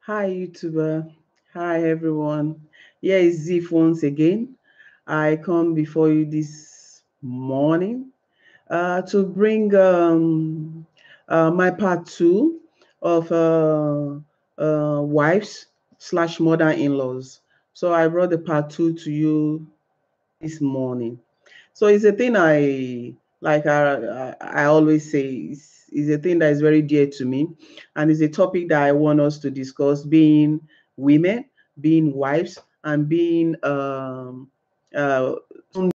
Hi, YouTuber. Hi, everyone. Here is Zif once again. I come before you this morning to bring my part two of wives slash mother-in-laws. So I brought the part two to you this morning. So it's a thing I always say is a thing that is very dear to me, and it's a topic that I want us to discuss. Being women, being wives, and being soon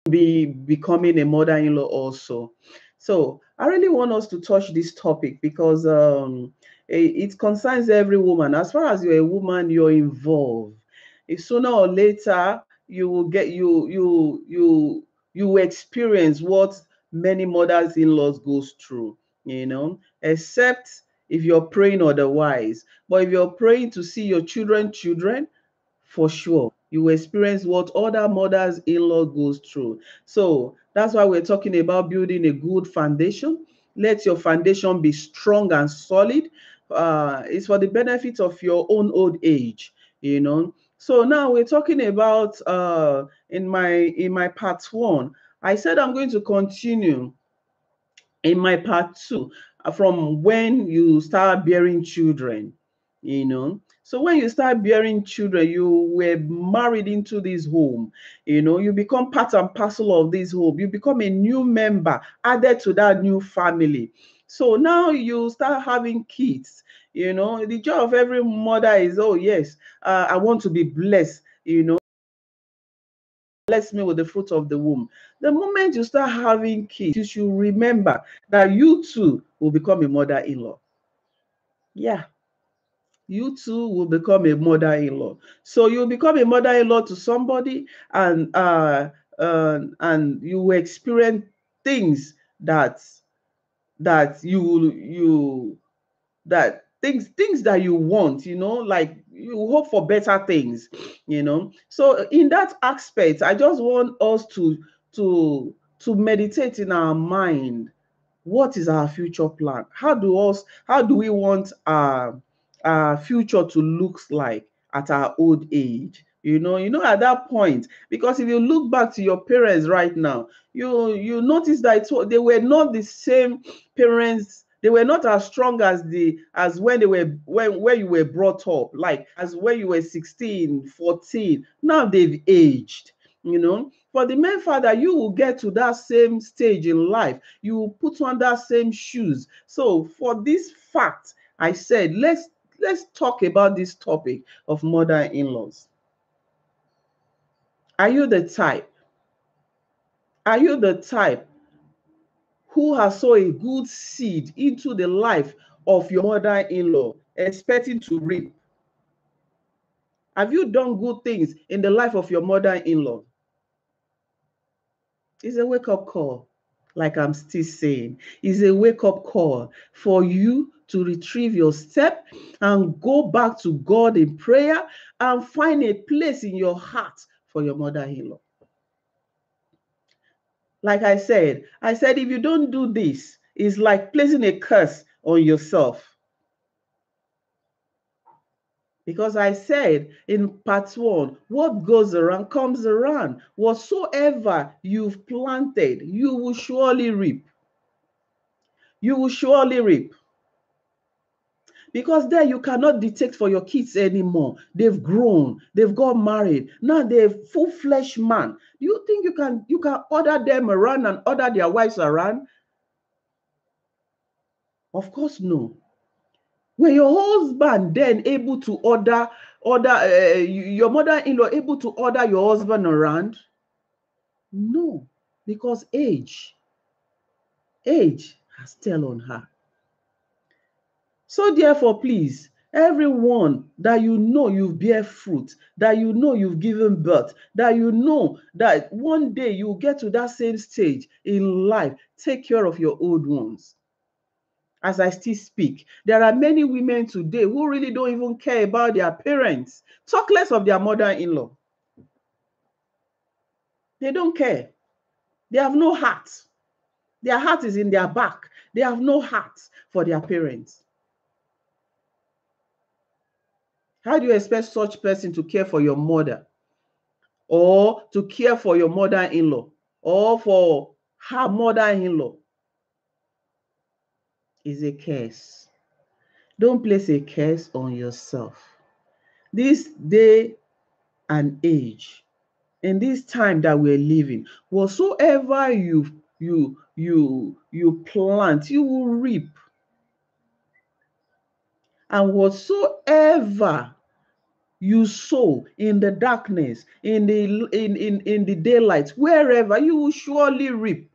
be becoming a mother-in-law also. So I really want us to touch this topic because it concerns every woman. As far as you're a woman, you're involved. If sooner or later you will get you will experience what many mothers-in-laws goes through, except if you're praying otherwise. But if you're praying to see your children, for sure you will experience what other mothers-in-law goes through. So that's why we're talking about building a good foundation. Let your foundation be strong and solid. It's for the benefit of your own old age, so now we're talking about in my part one. I said I'm going to continue in my part two, from when you start bearing children. So when you start bearing children, you were married into this home. You become part and parcel of this home. You become a new member added to that new family. So now you start having kids. The joy of every mother is, oh yes, I want to be blessed. Bless me with the fruit of the womb. The moment you start having kids, you should remember that you too will become a mother-in-law. Yeah, you too will become a mother-in-law. So you become a mother-in-law to somebody, and you will experience things that that you that things that you want, like you hope for better things. So in that aspect, I just want us to meditate in our mind. What is our future plan? How do we want our future to look like at our old age? At that point, because if you look back to your parents right now, you notice that they were not the same parents. They were not as strong as when they were when you were brought up, like as when you were 16, 14. Now they've aged. For the men father, you will get to that same stage in life. You will put on that same shoes. So for this fact, I said, let's talk about this topic of mother-in-laws. Are you the type? Are you the type who has sown a good seed into the life of your mother-in-law, expecting to reap? Have you done good things in the life of your mother-in-law? It's a wake-up call. Like I'm still saying, it's a wake-up call for you to retrieve your step and go back to God in prayer and find a place in your heart for your mother-in-law. Like I said, if you don't do this, it's like placing a curse on yourself. Because I said in part one, what goes around comes around. Whatsoever you've planted, you will surely reap. You will surely reap. Because there you cannot dictate for your kids anymore. They've grown, they've got married. Now they're full-fledged man. Do you think you can order them around and order their wives around? Of course, no. Were your husband then able to your mother-in-law able to order your husband around? No, because age has tell on her. So therefore, please, everyone that you've bear fruit, that you've given birth, that that one day you'll get to that same stage in life, take care of your old ones. As I still speak, there are many women today who really don't even care about their parents. Talk less of their mother-in-law. They don't care. They have no heart. Their heart is in their back. They have no heart for their parents. How do you expect such person to care for your mother, or to care for your mother-in-law, or for her mother-in-law? Is a curse. Don't place a curse on yourself. This day and age, in this time that we're living, whatsoever you plant, you will reap. And whatsoever you sow in the darkness, in the daylight, wherever, you will surely reap.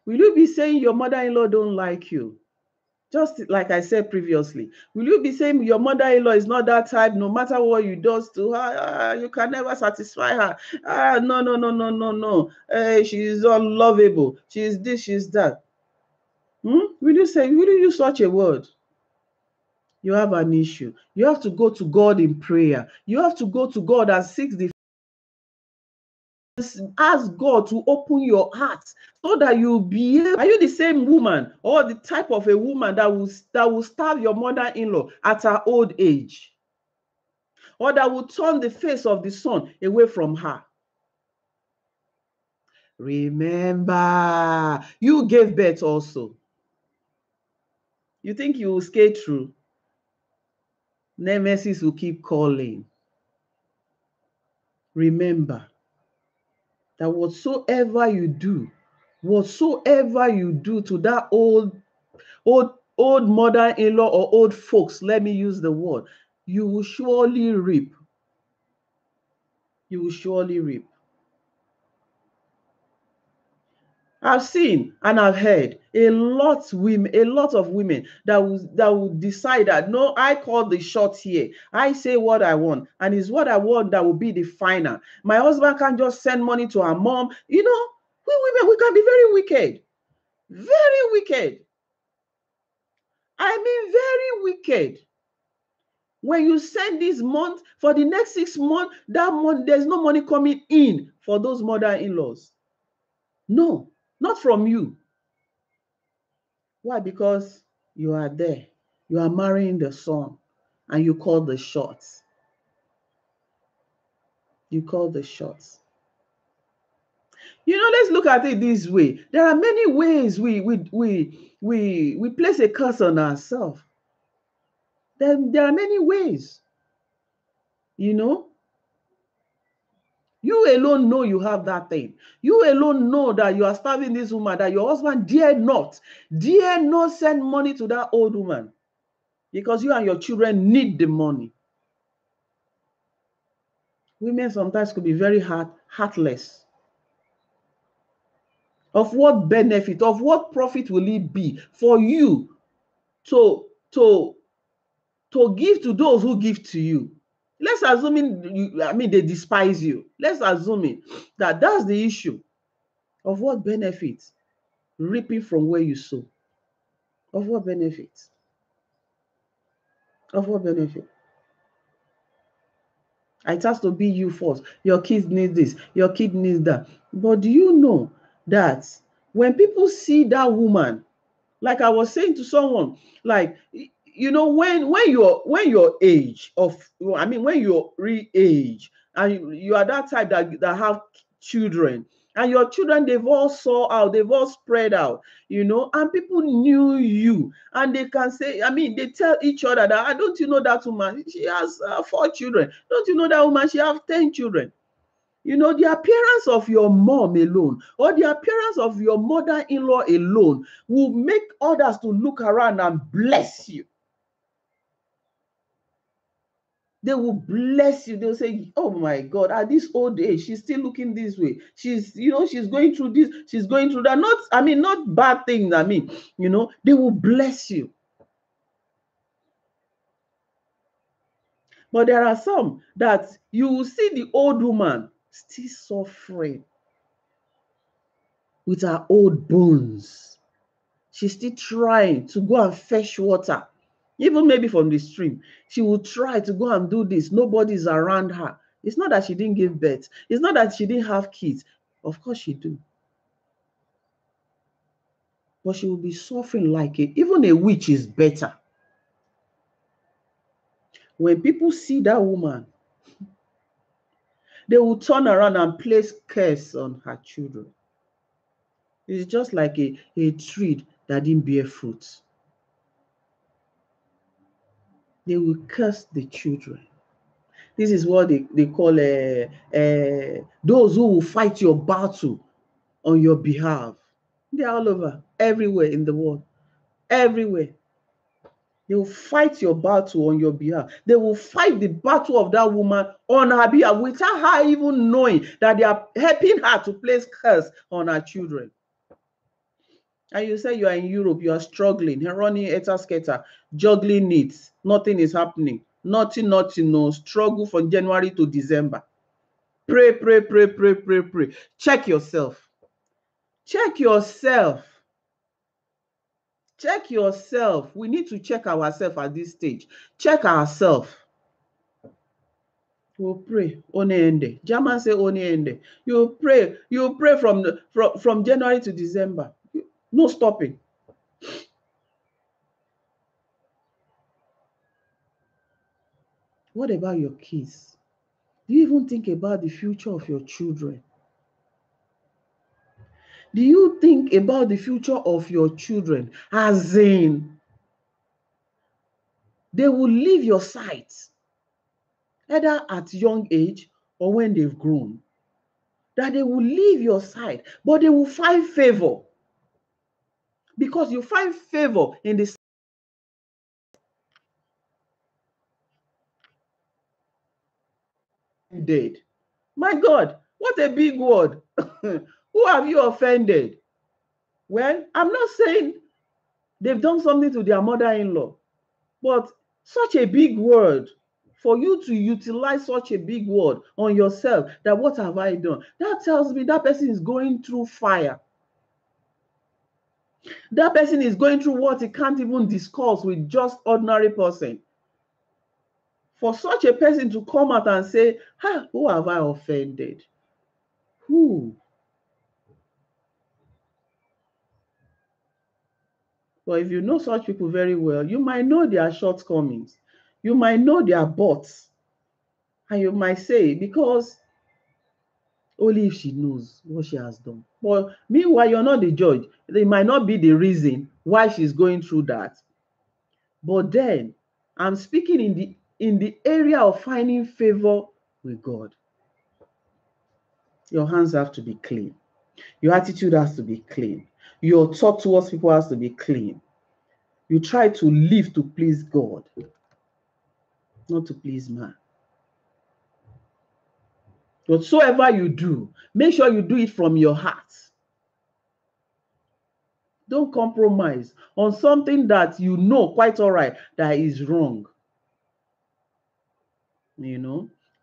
Will you be saying your mother-in-law don't like you? Just like I said previously, will you be saying your mother-in-law is not that type, no matter what you do to her, you can never satisfy her? No, no, no, no, no, no. She is unlovable. She is this, she is that. Will you use such a word? You have an issue. You have to go to God in prayer. You have to go to God and seek the ask God to open your heart so that you'll be able. Are you the same woman or the type of a woman that will starve your mother-in-law at her old age, or that will turn the face of the son away from her? Remember, you gave birth also. You think you will skate through? Nemesis will keep calling. Remember that whatsoever you do to that old mother-in-law or old folks, let me use the word, you will surely reap. You will surely reap. I've seen and I've heard a lot of women that will decide that, no, I call the shot here. I say what I want, and it's what I want that will be the final. My husband can't just send money to our mom. You know, we women, we can be very wicked. Very wicked. I mean, very wicked. When you send this month, for the next 6 months, that month, there's no money coming in for those mother-in-laws. No, not from you. Why? Because you are there. You are marrying the son, and you call the shots. You call the shots. You know, let's look at it this way. There are many ways we place a curse on ourselves. There are many ways. You know, you alone know you have that thing. You alone know that you are starving this woman, that your husband dare not send money to that old woman, because you and your children need the money. Women sometimes could be very heartless. Of what benefit, of what profit will it be for you to give to those who give to you? Let's assume they despise you. Let's assume that that's the issue. Of what benefit? Reaping from where you sow. Of what benefit? Of what benefit? It has to be you first. Your kids need this. Your kid needs that. But do you know that when people see that woman, like I was saying to someone, like, you know, when your age of, when you're age, and you are that type that have children, and your children, they've all saw out, they've all spread out, you know, and people knew you, and they can say, they tell each other that, don't you know that woman? She has 4 children. Don't you know that woman? She has 10 children. You know, the appearance of your mom alone, or the appearance of your mother-in-law alone, will make others to look around and bless you. They will bless you. They'll say, oh my God, at this old age, she's still looking this way. She's going through this, she's going through that. Not bad things. They will bless you. But there are some that you will see the old woman still suffering with her old bones. She's still trying to go and fetch water, even maybe from the stream. She will try to go and do this. Nobody's around her. It's not that she didn't give birth. It's not that she didn't have kids. Of course she do. but she will be suffering like even a witch is better. When people see that woman, they will turn around and place curse on her children. It's just like a tree that didn't bear fruit. They will curse the children. This is what they call those who will fight your battle on your behalf. They're all over, everywhere in the world, everywhere. They will fight your battle on your behalf. They will fight the battle of that woman on her behalf without her even knowing that they are helping her to place curse on her children. And you say you are in Europe, you are struggling, you're running etasketa, juggling needs, nothing is happening. Nothing, no struggle from January to December. Pray, pray, pray, pray, pray, pray. Check yourself. Check yourself. Check yourself. We need to check ourselves at this stage. Check ourselves. We'll pray. Onende. German say onende. You pray. You pray from January to December. No stopping. What about your kids? Do you even think about the future of your children? Do you think about the future of your children as in they will leave your sight either at young age or when they've grown? That they will leave your side, but they will find favor. Because you find favor in the dead. My God, what a big word. Who have you offended? Well, I'm not saying they've done something to their mother-in-law, but such a big word, for you to utilize such a big word on yourself, that what have I done? That tells me that person is going through fire. That person is going through what he can't even discuss with just ordinary person. For such a person to come out and say, who have I offended? Who? But if you know such people very well, you might know their shortcomings. You might know their butts. And you might say, because only if she knows what she has done. But meanwhile, you're not the judge. It might not be the reason why she's going through that. But then, I'm speaking in the area of finding favor with God. Your hands have to be clean. Your attitude has to be clean. Your talk towards people has to be clean. You try to live to please God, not to please man. Whatsoever you do, make sure you do it from your heart. Don't compromise on something that you know quite all right that is wrong.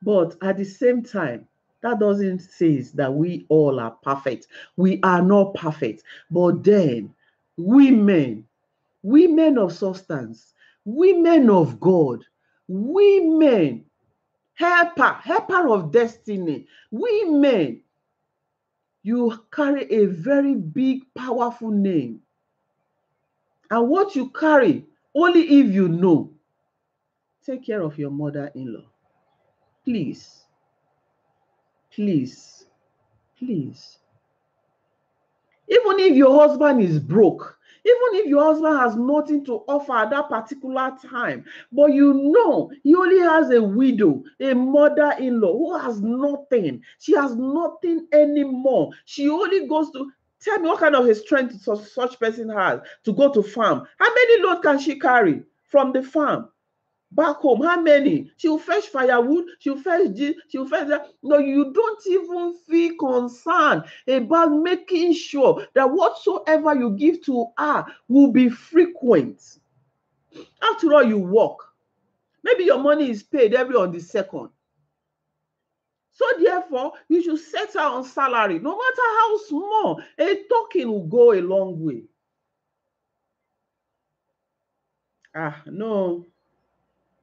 But at the same time, that doesn't say that we all are perfect. We are not perfect. But then, women of substance, women of God, women, helper of destiny, women, you carry a very big, powerful name. And what you carry, only if you know. Take care of your mother-in-law. Please. Please. Please. Even if your husband is broke, even if your husband has nothing to offer at that particular time, but you know he only has a widow, a mother-in-law who has nothing. She has nothing anymore. She only goes to, tell me what kind of a strength such person has to go to farm. How many loads can she carry from the farm back home? How many? She'll fetch firewood, she'll fetch this, she'll fetch that. No, you don't even feel concerned about making sure that whatsoever you give to her will be frequent. After all, you work. Maybe your money is paid every on the second. So therefore, you should set her on salary. No matter how small, a token will go a long way. No.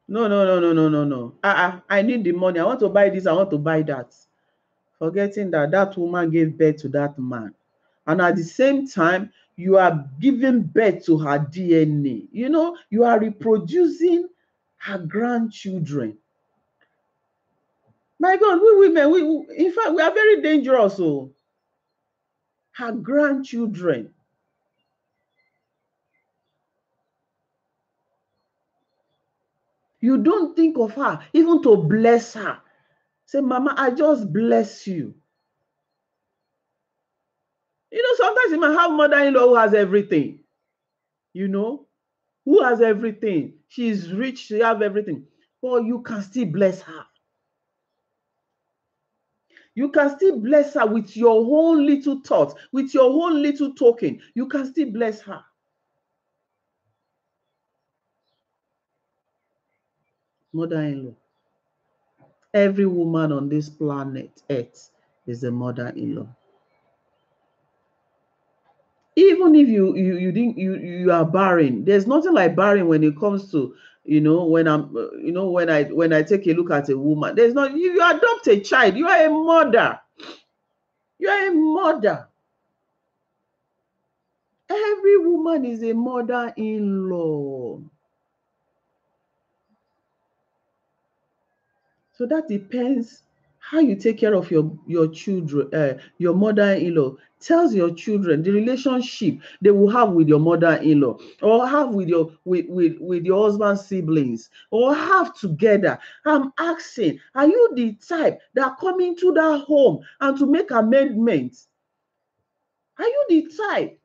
No. I need the money. I want to buy this. I want to buy that. Forgetting that woman gave birth to that man. And at the same time, you are giving birth to her DNA. You know, you are reproducing her grandchildren. My God, we women, in fact, we are very dangerous. Oh, her grandchildren. You don't think of her, even to bless her. Say, Mama, I just bless you. You know, sometimes you might have mother-in-law who has everything. You know, who has everything. She's rich, she have everything. But you can still bless her. You can still bless her with your own little thoughts, with your own little token. You can still bless her. Mother-in-law. Every woman on this planet Earth is a mother-in-law. Even if you are barren, there's nothing like barren when it comes to, you know, when I take a look at a woman, there's not, you adopt a child, you are a mother. You are a mother. Every woman is a mother-in-law. So that depends how you take care of your children. Your mother-in-law tells your children the relationship they will have with your mother-in-law, or have with your husband's siblings, or have together. I'm asking, are you the type that come into that home and to make amendments? Are you the type?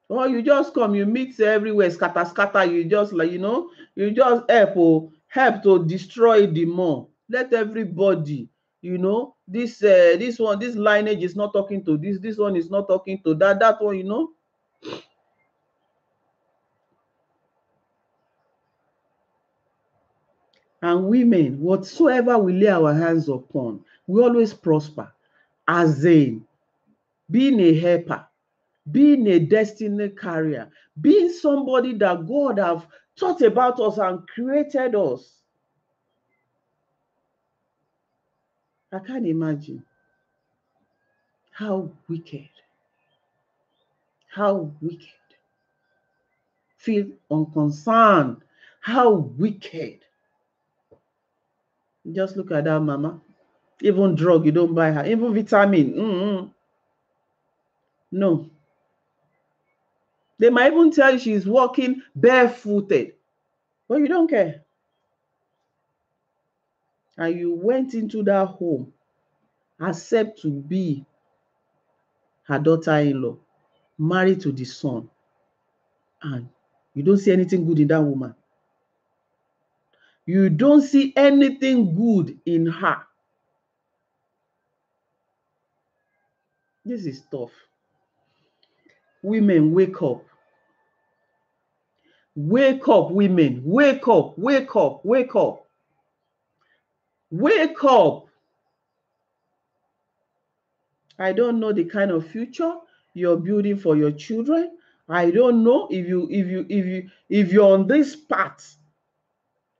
Or you just come, you mix everywhere, scatter, scatter, you just, like, you know, you just help to destroy the more. Let everybody, you know, this one, this lineage is not talking to this one is not talking to that one, you know. And women, whatsoever we lay our hands upon, we always prosper. As in being a helper, being a destiny carrier, being somebody that God have thought about us and created us. I can't imagine how wicked, feel unconcerned, how wicked. Just look at that mama. Even drug, you don't buy her. Even vitamin. No. They might even tell you she's walking barefooted, but you don't care. And you went into that home, accept to be her daughter-in-law, married to the son, and you don't see anything good in that woman. You don't see anything good in her. This is tough. Women, wake up. Wake up, women. Wake up, wake up, wake up. Wake up. I don't know the kind of future you're building for your children. I don't know if you're on this path,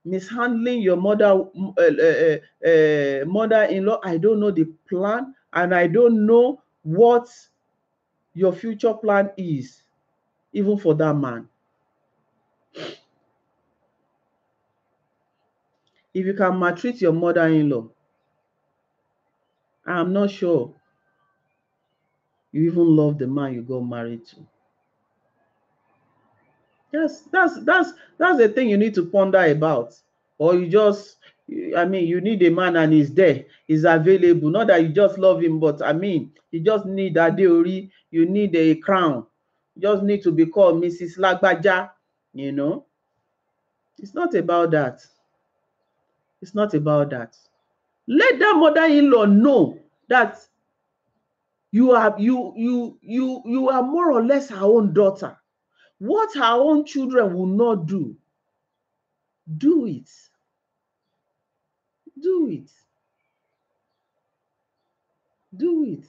mishandling your mother-in-law. I don't know the plan, and I don't know what your future plan is, even for that man. If you can maltreat your mother-in-law, I'm not sure you even love the man you got married to. Yes, that's the thing you need to ponder about. Or you just, I mean, you need a man and he's there, he's available. Not that you just love him, but I mean, you just need a deori, you need a crown. You just need to be called Mrs. Lagbaja, you know. It's not about that. It's not about that. Let that mother-in-law know that you are more or less her own daughter. What her own children will not do, do it. Do it. Do it.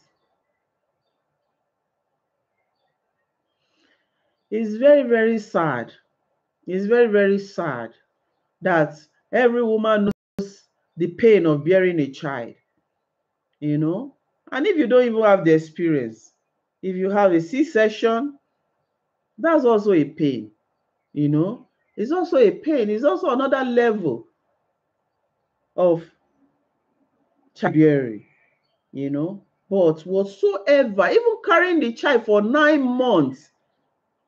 It's very, very sad. It's very, very sad that every woman knows the pain of bearing a child, you know. And if you don't even have the experience, if you have a C-section, that's also a pain, you know. It's also a pain. It's also another level of childbearing, you know. But whatsoever, even carrying the child for 9 months,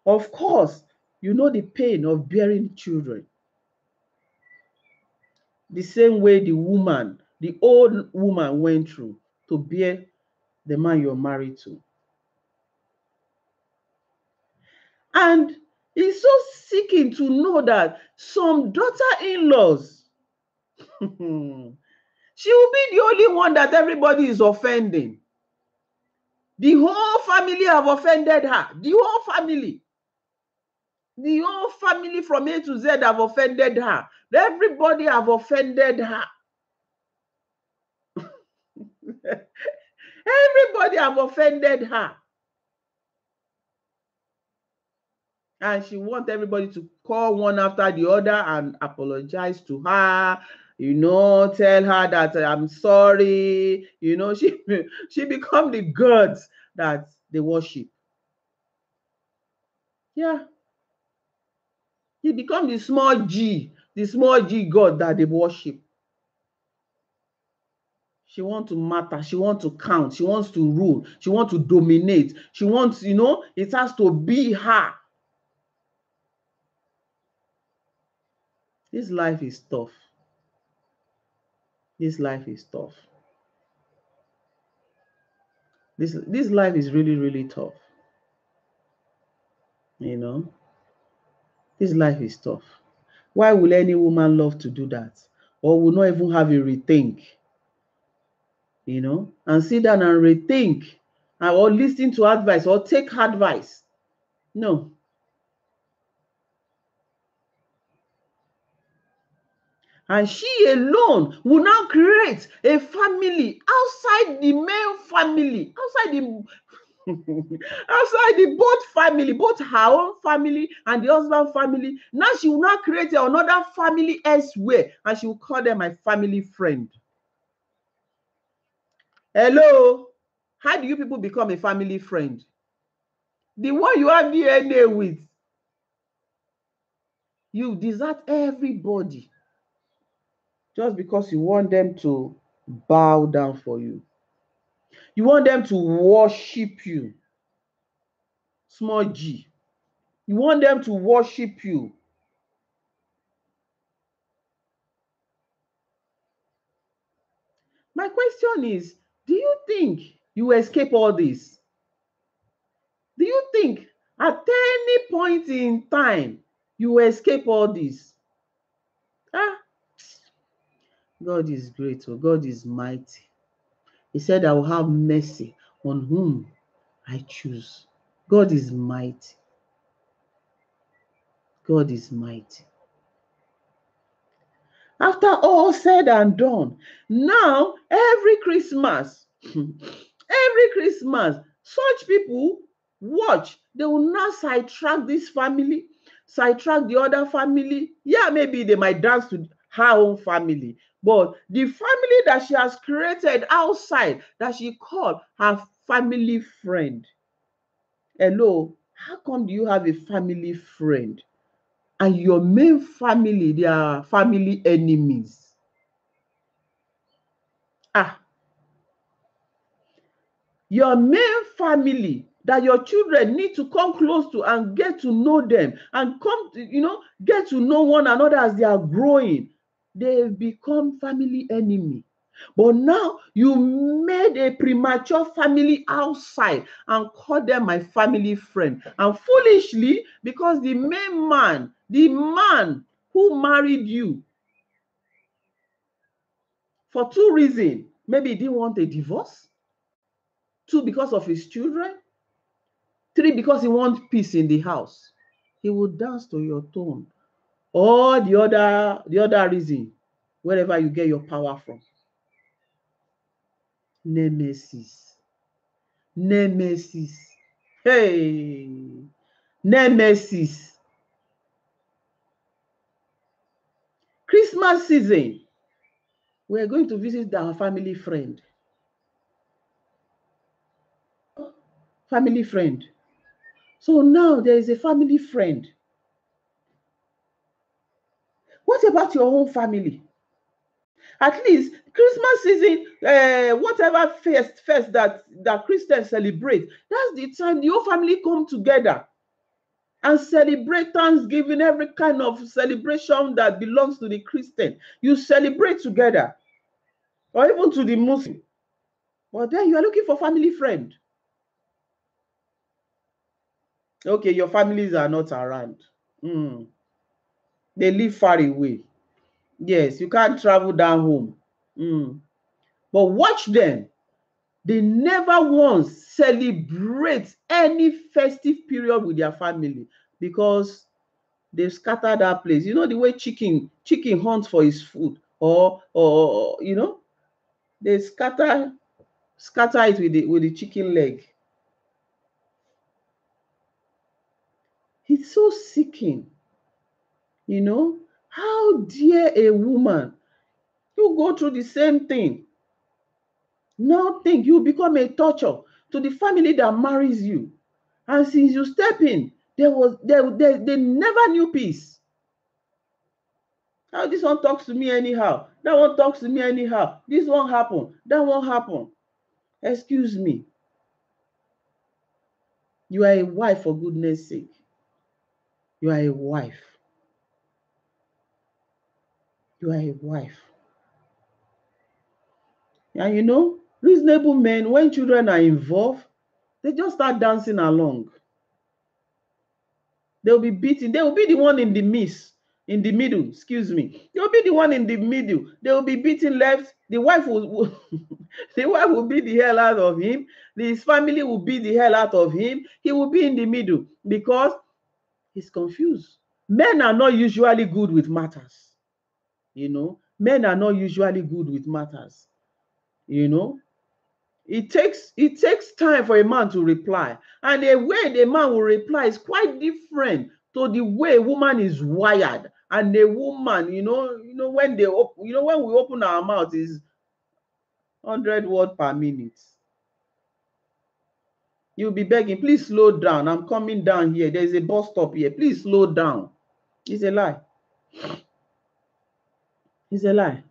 of course, you know the pain of bearing children. The same way the old woman went through to bear the man you're married to. And it's so sickening to know that some daughter-in-laws, she will be the only one that everybody is offending. The whole family have offended her. The whole family. The whole family from A to Z have offended her. Everybody have offended her. Everybody have offended her. And she wants everybody to call one after the other and apologize to her, you know, tell her that I'm sorry. You know, she become the gods that they worship. Yeah. He become the small g god that they worship. She wants to matter. She wants to count. She wants to rule. She wants to dominate. She wants, you know, it has to be her. This life is tough. This life is tough. This life is really, really tough. You know, this life is tough. Why will any woman love to do that? Or will not even have a rethink, you know, and sit down and rethink, or listen to advice or take advice? No. And she alone will now create a family outside the main family, outside the outside the both family, both her own family and the husband family. Now she will now create another family elsewhere, and she will call them my family friend. Hello, how do you people become a family friend? The one you have DNA with. You desert everybody just because you want them to bow down for you. You want them to worship you. Small g. You want them to worship you. My question is, do you think you will escape all this? Do you think at any point in time you will escape all this? God is great. Oh, God is mighty. He said, I will have mercy on whom I choose. God is mighty. God is mighty. After all said and done, now every Christmas, such people watch. They will not sidetrack this family, sidetrack the other family. Yeah, maybe they might dance to her own family, but the family that she has created outside, that she called her family friend. Hello, how come do you have a family friend and your main family, they are family enemies? Your main family that your children need to come close to and get to know them and come to, you know, get to know one another as they are growing. They've become family enemy. But now you made a premature family outside and call them my family friend. And foolishly, because the man who married you, for two reasons, maybe he didn't want a divorce, two, because of his children, three, because he wants peace in the house, he will dance to your tone. Or the other reason, wherever you get your power from. Nemesis. Nemesis. Hey. Nemesis. Christmas season, we're going to visit our family friend. Family friend. So now there is a family friend. What about your own family? At least Christmas season, whatever first that Christians celebrate, that's the time the whole family come together and celebrate Thanksgiving, every kind of celebration that belongs to the Christian. You celebrate together, or even to the Muslim. But then you are looking for family friend. Okay, your families are not around. They live far away. Yes, you can't travel down home. But watch them. They never once celebrate any festive period with their family because they've scattered that place. You know the way chicken hunts for his food, or they scatter it with the chicken leg. It's so sickening. How dare a woman you go through the same thing? Now think you become a torture to the family that marries you. And since you step in, they never knew peace. How this one talks to me anyhow, that one talks to me anyhow, this one happen, that one happen. Excuse me. You are a wife, for goodness sake. You are a wife. You are a wife. And reasonable men, when children are involved, they just start dancing along. They'll be beating. They will be the one in the middle. Excuse me. They'll be the one in the middle. They will be beating left. The wife will the wife will beat the hell out of him. His family will beat the hell out of him. He will be in the middle because he's confused. Men are not usually good with matters. Men are not usually good with matters. It takes time for a man to reply, and the way the man will reply is quite different to the way a woman is wired. And a woman, when we open our mouth is 100 words per minute. You'll be begging, please slow down. I'm coming down here. There's a bus stop here. Please slow down. It's a lie. It's a lie.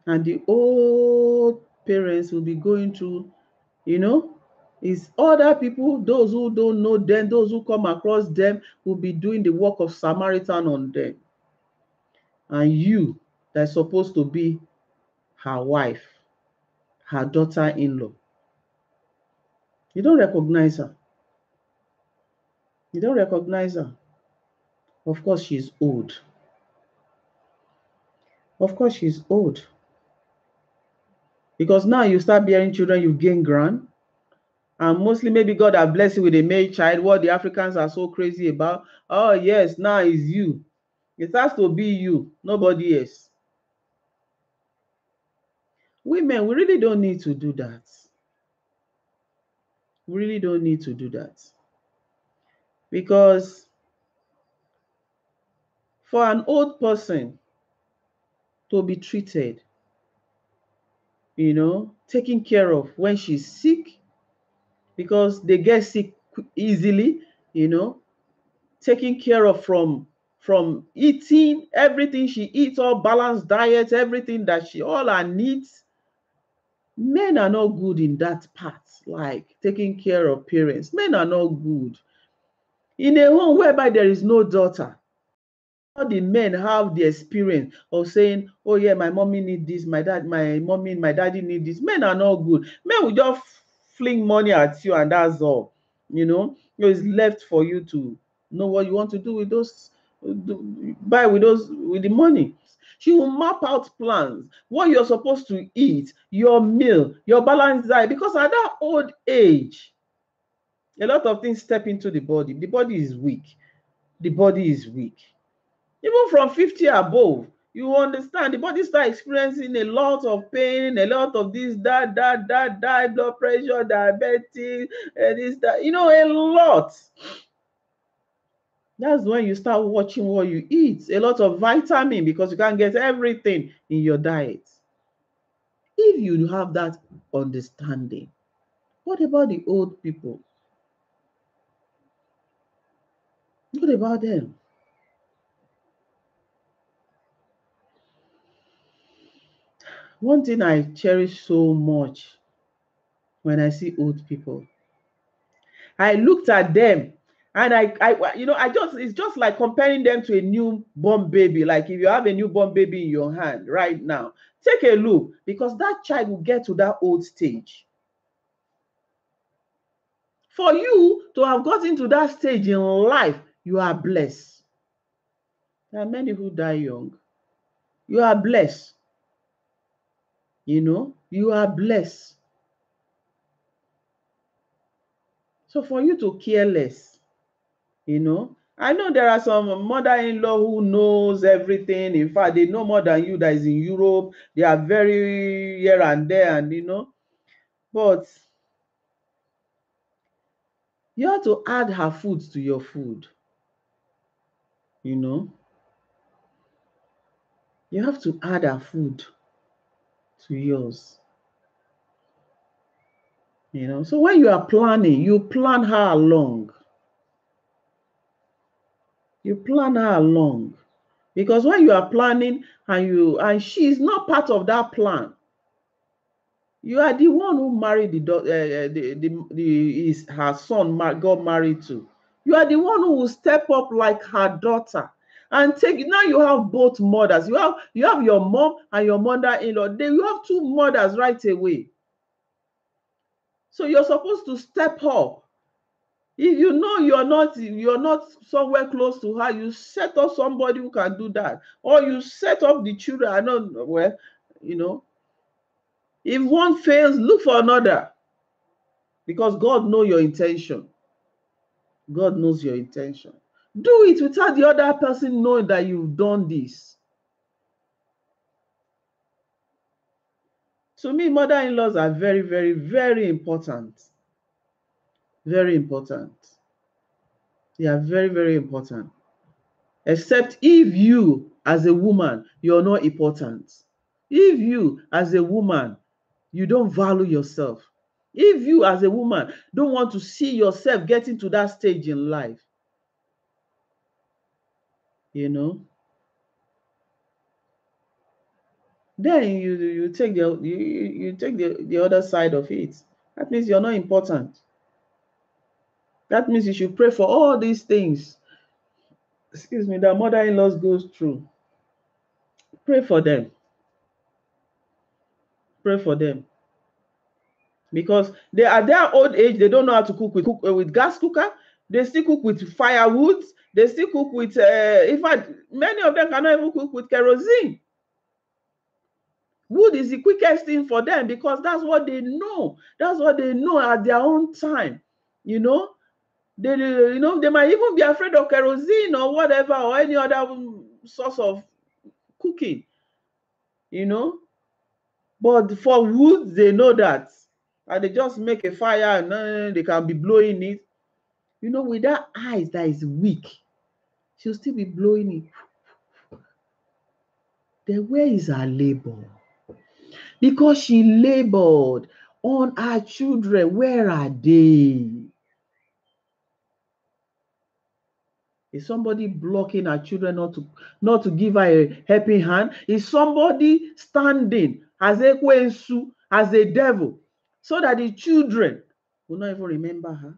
And the old parents will be going through, is other people, those who don't know them, those who come across them, will be doing the work of Samaritan on them. And you, that's supposed to be her wife, her daughter-in-law, you don't recognize her. You don't recognize her. Of course, she's old. Of course, she's old. Because now you start bearing children, you gain ground. And mostly maybe God has blessed you with a male child. What the Africans are so crazy about. Oh, yes, now it's you. It has to be you, nobody else. Women, we really don't need to do that. We really don't need to do that. Because for an old person to be treated, taken care of when she's sick, because they get sick easily, taken care of from eating everything she eats, all balanced diet, everything that all her needs. Men are not good in that part, like taking care of parents. Men are not good. In a home whereby there is no daughter, all the men have the experience of saying, oh yeah, my mommy need this, my daddy need this. Men are not good. Men will just fling money at you and that's all. It's left for you to know what you want to do with those, buy with the money. She will map out plans, what you're supposed to eat, your meal, your balanced diet, because at that old age, a lot of things step into the body. The body is weak. The body is weak. Even from 50 above, you understand the body start experiencing a lot of pain, a lot of this, that, blood pressure, diabetes, this, that, a lot. That's when you start watching what you eat. A lot of vitamin, because you can't get everything in your diet. If you have that understanding, what about the old people? What about them? One thing I cherish so much when I see old people, I looked at them and it's just like comparing them to a newborn baby. Like if you have a newborn baby in your hand right now, take a look, because that child will get to that old stage. For you to have gotten to that stage in life, you are blessed. There are many who die young. You are blessed. You are blessed. So for you to care less, I know there are some mother-in-law who knows everything. In fact, they know more than you that is in Europe. They are very here and there, and but you have to add her food to your food. You have to add her food to yours. So when you are planning, you plan her along. You plan her along. Because when you are planning and she is not part of that plan, you are the one who married her son got married to. You are the one who will step up like her daughter and take it. Now you have both mothers. You have your mom and your mother-in-law. You have two mothers right away. So you're supposed to step up. If you know you're not somewhere close to her, you set up somebody who can do that, or you set up the children. I know where, if one fails, look for another, because God knows your intention. God knows your intention. Do it without the other person knowing that you've done this. To me, mother-in-laws are very, very, very important. Very important. They are very, very important. Except if you, as a woman, you're not important. If you, as a woman, you don't value yourself. If you, as a woman, don't want to see yourself getting to that stage in life, then you take the other side of it. That means you're not important. That means you should pray for all these things, that mother-in-laws goes through. Pray for them. Pray for them. Because they are their old age, they don't know how to cook with gas cooker. They still cook with firewood. They still cook with, in fact, many of them cannot even cook with kerosene. Wood is the quickest thing for them, because that's what they know. That's what they know at their own time. They might even be afraid of kerosene or whatever, or any other source of cooking. But for wood, they know that. And they just make a fire and they can be blowing it. With that eyes that is weak, she'll still be blowing it. Then where is her labor? Because she labored on her children. Where are they? Is somebody blocking her children not to give her a helping hand? Is somebody standing as Ekwensu, as a devil, so that the children will not even remember her?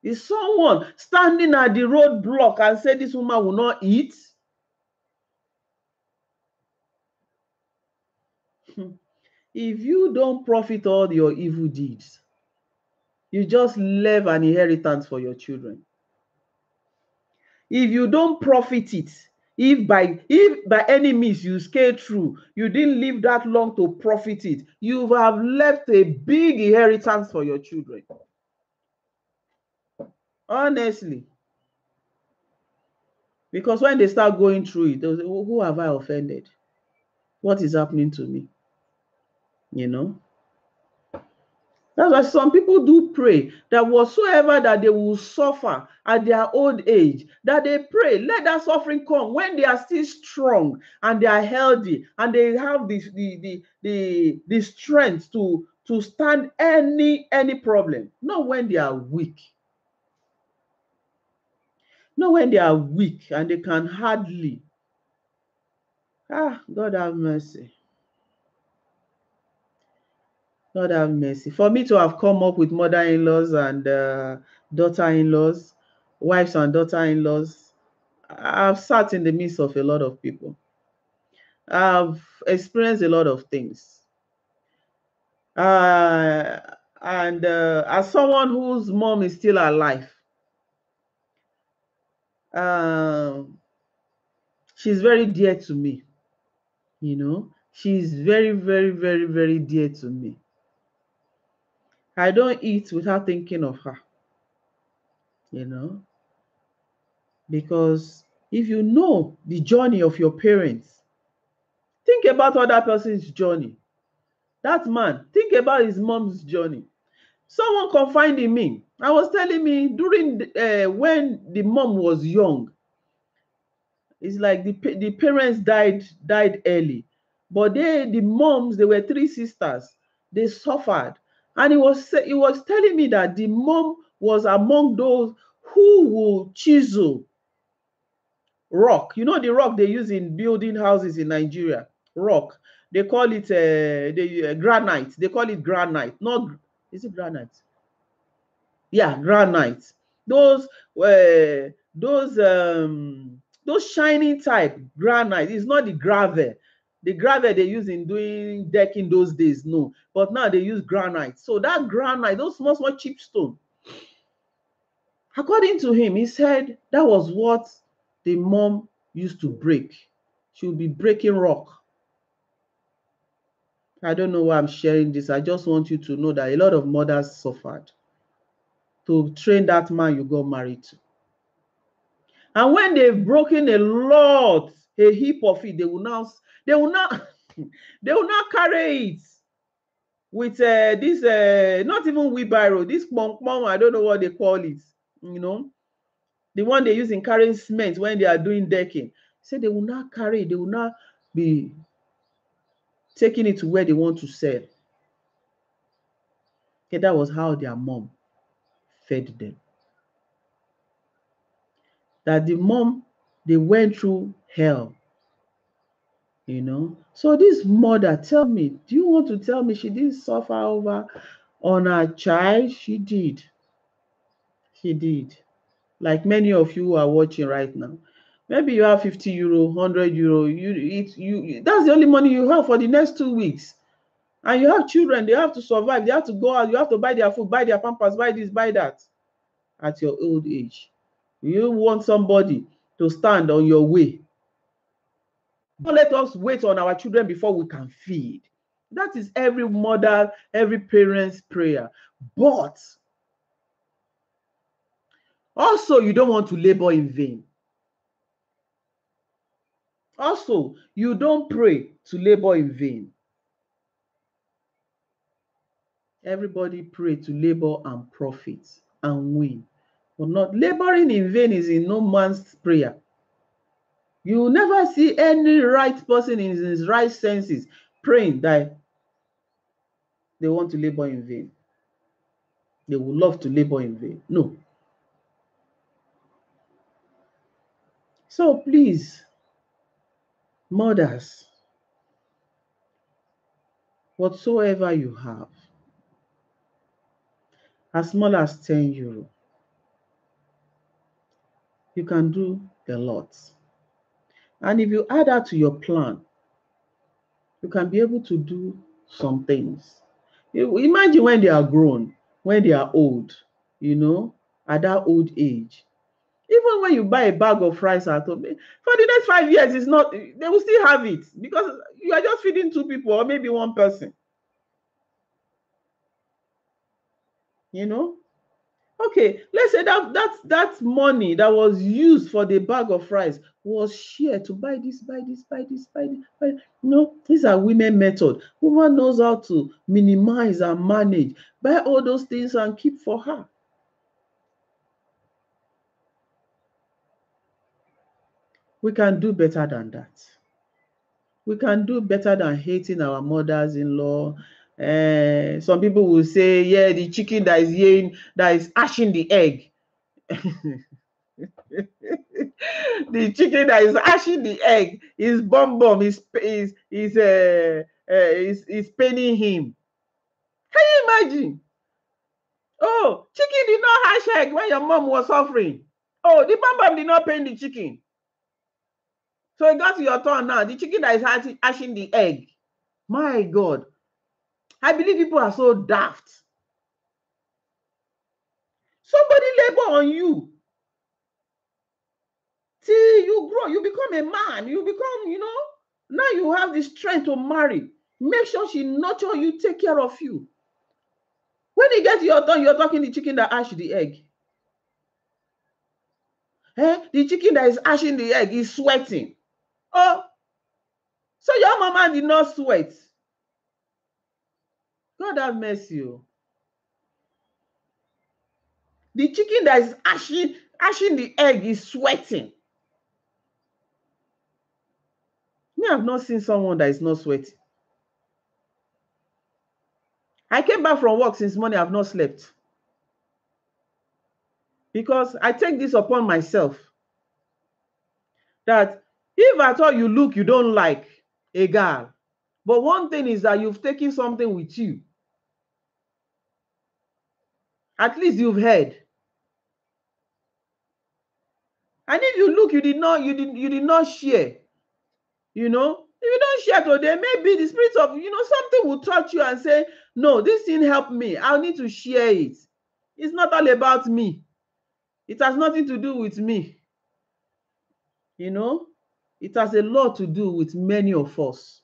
Is someone standing at the roadblock and say this woman will not eat? If you don't profit all your evil deeds, you just leave an inheritance for your children. If you don't profit it, if by any means you scale through, you didn't live that long to profit it, you have left a big inheritance for your children. Honestly. Because when they start going through it, they'll say, who have I offended? What is happening to me? That's why some people do pray that whatsoever that they will suffer at their old age, that they pray, let that suffering come when they are still strong and they are healthy and they have the strength to stand any problem. Not when they are weak. Not when they are weak and they can hardly. God have mercy. God have mercy. For me to have come up with mother-in-laws and daughter-in-laws, wives and daughter-in-laws, I've sat in the midst of a lot of people. I've experienced a lot of things. And as someone whose mom is still alive, she's very dear to me. You know, she's very, very, very, very dear to me. I don't eat without thinking of her, you know, because if you know the journey of your parents, think about other person's journey. That man, think about his mom's journey. Someone confided in me. I was telling me during when the mom was young, it's like the parents died early, but the moms, they were three sisters. They suffered, and he was telling me that the mom was among those who will chisel rock. You know the rock they use in building houses in Nigeria. Rock. They call it granite. They call it granite. Not, is it granite? Yeah, granite. Those those shiny type granite. It's not the gravel. The gravel they use in doing decking those days, no. But now they use granite. So that granite, those small cheap stone. According to him, he said that was what the mom used to break. She would be breaking rock. I don't know why I'm sharing this. I just want you to know that a lot of mothers suffered to train that man you got married to. And when they've broken a lot, a heap of it, they will now they will not carry it with this not even wheelbarrow, this pom, I don't know what they call it, you know, the one they use in carrying cement when they are doing decking. Say they will not carry it, they will not be taking it to where they want to sell. Okay, that was how their mom fed them. That the mom, they went through hell, you know. So this mother, tell me, do you want to tell me she didn't suffer over on her child? She did. She did. Like many of you who are watching right now. Maybe you have 50 euro, 100 euro. That's the only money you have for the next 2 weeks. And you have children, they have to survive. They have to go out. You have to buy their food, buy their pampers, buy this, buy that at your old age. You want somebody to stand on your way. Don't let us wait on our children before we can feed. That is every mother, every parent's prayer. But also, you don't want to labor in vain. Also, you don't pray to labor in vain. Everybody pray to labor and profit and win. But not laboring in vain is in no man's prayer. You will never see any right person in his right senses praying that they want to labor in vain. They would love to labor in vain. No. So please, mothers, whatsoever you have, as small as 10 euro, you can do a lot. And if you add that to your plan, you can be able to do some things. Imagine when they are grown, when they are old, you know, at that old age. Even when you buy a bag of rice at home, for the next 5 years, it's not, they will still have it because you are just feeding 2 people or maybe 1 person. You know? Okay, let's say that money that was used for the bag of rice was share to buy this, buy this, buy this, buy this, buy this. No, these are women method. Woman knows how to minimize and manage, buy all those things and keep for her. We can do better than that. We can do better than hating our mothers-in-law. Some people will say, yeah, the chicken that is laying, that is hatching the egg. The chicken that is hatching the egg is is paining him. Can you imagine? Oh, chicken did not hatch egg when your mom was suffering. Oh, the bum did not pain the chicken. So it got to your turn now. The chicken that is hatching the egg. My God. I believe people are so daft. Somebody labor on you. Till you grow, you become a man. You become, now you have the strength to marry. Make sure she nurture you, take care of you. When you get to your turn, you're talking the chicken that hatched the egg. The chicken that is hatching the egg is sweating. Oh, so your mama did not sweat. God have mercy. The chicken that is hatching the egg is sweating. Me, I've not seen someone that is not sweating. I came back from work since morning, I've not slept. Because I take this upon myself. That if at all you look, you don't like a girl. But one thing is that you've taken something with you. At least you've heard. And if you look, you did not share. If you don't share today, maybe the spirit of, something will touch you and say, no, this thing helped me. I'll need to share it. It's not all about me. It has nothing to do with me. It has a lot to do with many of us.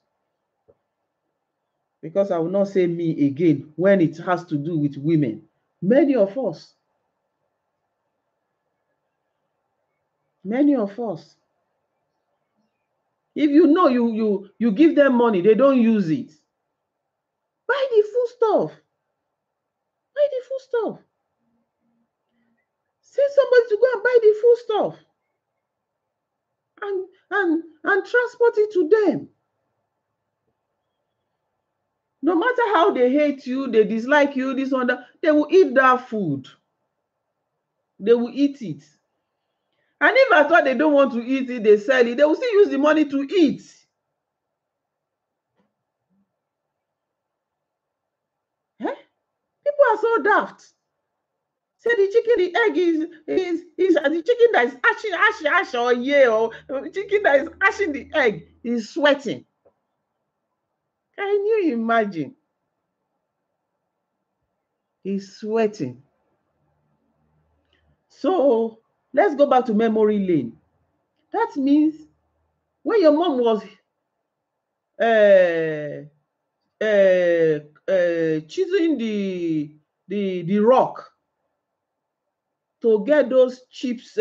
Because I will not say me again when it has to do with women. Many of us. Many of us. If you give them money, they don't use it. Buy the food stuff. Buy the food stuff. Send somebody to go and buy the food stuff. And transport it to them. No matter how they hate you, they dislike you, this one, that, they will eat that food. They will eat it. And if I thought they don't want to eat it, they sell it, they will still use the money to eat. People are so daft. Say the chicken, the egg is the chicken that is hatching or the chicken that is hatching the egg is sweating. Can you imagine? He's sweating. So let's go back to memory lane. That means when your mom was choosing the rock to get those chips,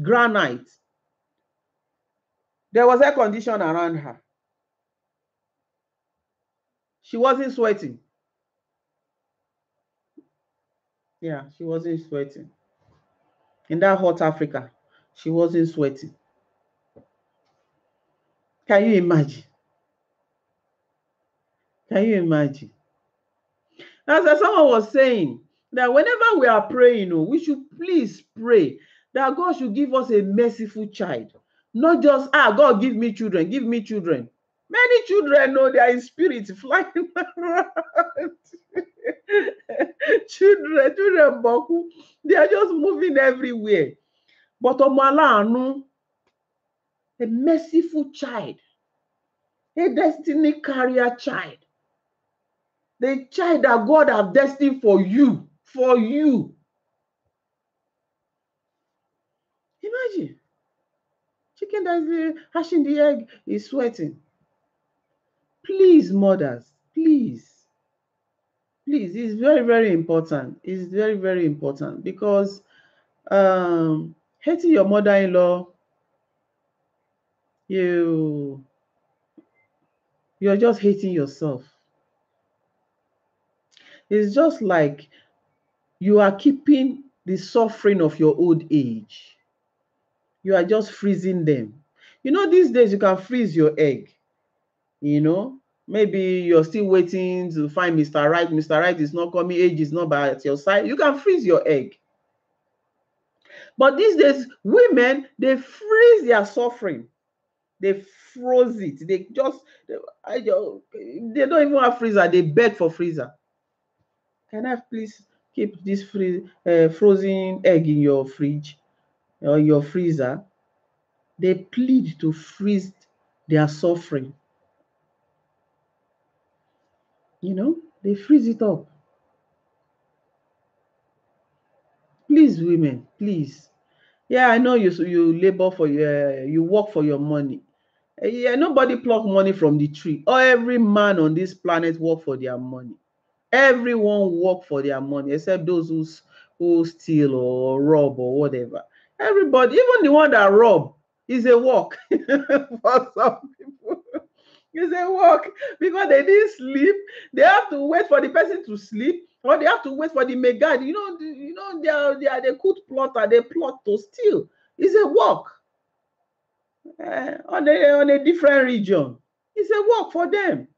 granite, there was air condition around her. She wasn't sweating. Yeah, she wasn't sweating. In that hot Africa, she wasn't sweating. Can you imagine? Can you imagine? As someone was saying, that whenever we are praying, we should please pray that God should give us a merciful child. Not just, God, give me children, give me children. Many children know they are in spirit flying around. children, Boku, they are just moving everywhere. But Omalanu, a merciful child, a destiny carrier child, the child that God has destined for you, Imagine, chicken that is hatching the egg is sweating. Please, mothers, please, it's very, very important. It's very, very important because hating your mother-in-law you're just hating yourself. It's just like you are keeping the suffering of your old age. You are just freezing them. These days you can freeze your egg. Maybe you're still waiting to find Mr. Right. Mr. Right is not coming, age is not by at your side. You can freeze your egg. But these days, women, they freeze their suffering. They froze it. They don't even have freezer. They beg for freezer. Can I please keep this frozen egg in your fridge or your freezer? They plead to freeze their suffering. They freeze it up. Please, women, please. Yeah, I know you labor for you work for your money. Yeah, nobody pluck money from the tree. Every man on this planet work for their money. Everyone work for their money, except those who steal or rob or whatever. Everybody, even the one that rob, is a work for some people. It's a work because they didn't sleep. They have to wait for the person to sleep, or they have to wait for the megad. They could plotter. They plot to steal. It's a work on a different region. It's a work for them.